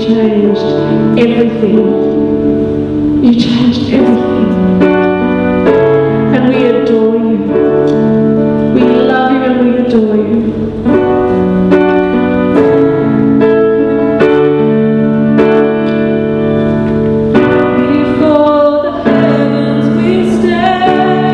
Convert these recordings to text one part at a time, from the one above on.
changed everything. You changed everything. And we adore you. We love you and we adore you. Before the nations we stand.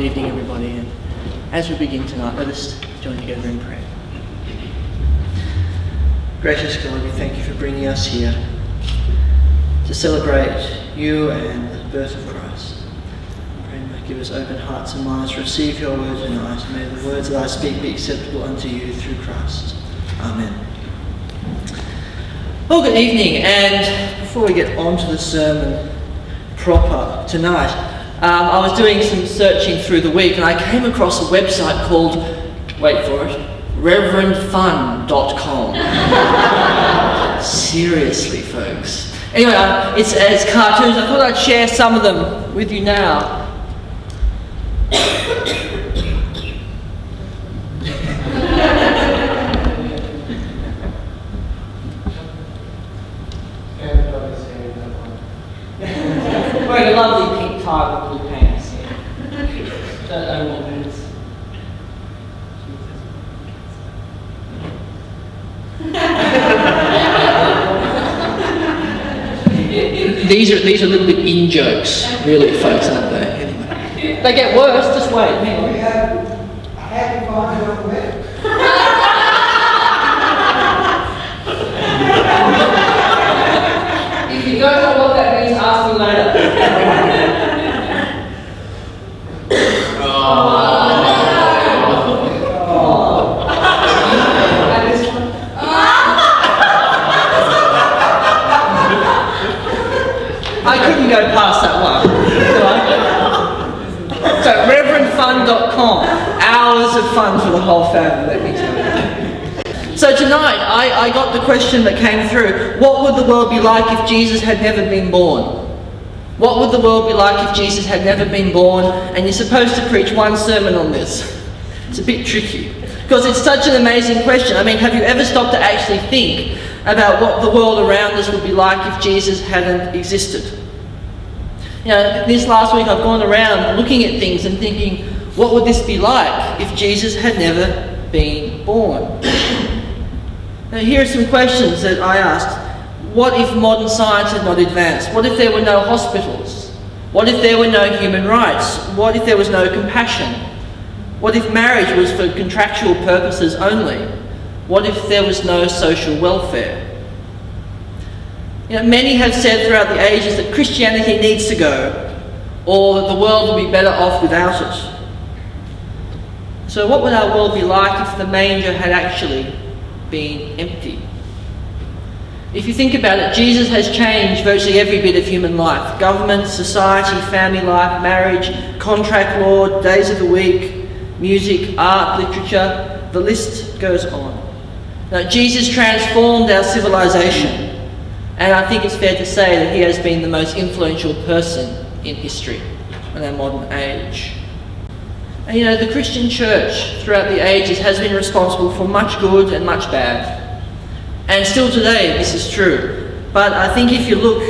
good evening, everybody. And as we begin tonight, let us join together in prayer. Gracious God, we thank you for bringing us here to celebrate you and the birth of Christ. I pray you may give us open hearts and minds to receive your word tonight. May the words that I speak be acceptable unto you through Christ. Amen. Well, good evening, and before we get on to the sermon proper tonight, I was doing some searching through the week and I came across a website called, wait for it, reverendfun.com. Seriously, folks. Anyway, it's cartoons. I thought I'd share some of them with you now. Wearing a lovely pink tie with blue pants. Don't know what it is. These are a little bit in jokes, really, folks, aren't they? Anyway, they get worse. Just wait. Hang on. We have a happy find on the web. If you don't know what that means, ask me later. I couldn't go past that one. So, reverendfun.com. Hours of fun for the whole family, let me tell you. So tonight, I got the question that came through. What would the world be like if Jesus had never been born? What would the world be like if Jesus had never been born? And you're supposed to preach one sermon on this. It's a bit tricky. Because it's such an amazing question. I mean, have you ever stopped to actually think about what the world around us would be like if Jesus hadn't existed? You know, this last week I've gone around looking at things and thinking, what would this be like if Jesus had never been born? Now, here are some questions that I asked. What if modern science had not advanced? What if there were no hospitals? What if there were no human rights? What if there was no compassion? What if marriage was for contractual purposes only? What if there was no social welfare? You know, many have said throughout the ages that Christianity needs to go, or that the world will be better off without it. So what would our world be like if the manger had actually been empty? If you think about it, Jesus has changed virtually every bit of human life. Government, society, family life, marriage, contract law, days of the week, music, art, literature, the list goes on. Now, Jesus transformed our civilization, and I think it's fair to say that he has been the most influential person in history in our modern age. And you know, the Christian church throughout the ages has been responsible for much good and much bad. And still today this is true. But I think if you look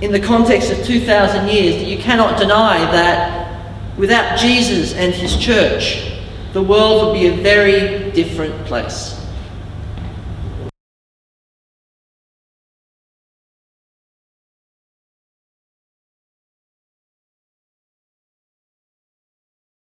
in the context of 2,000 years, that you cannot deny that without Jesus and his church, the world would be a very different place.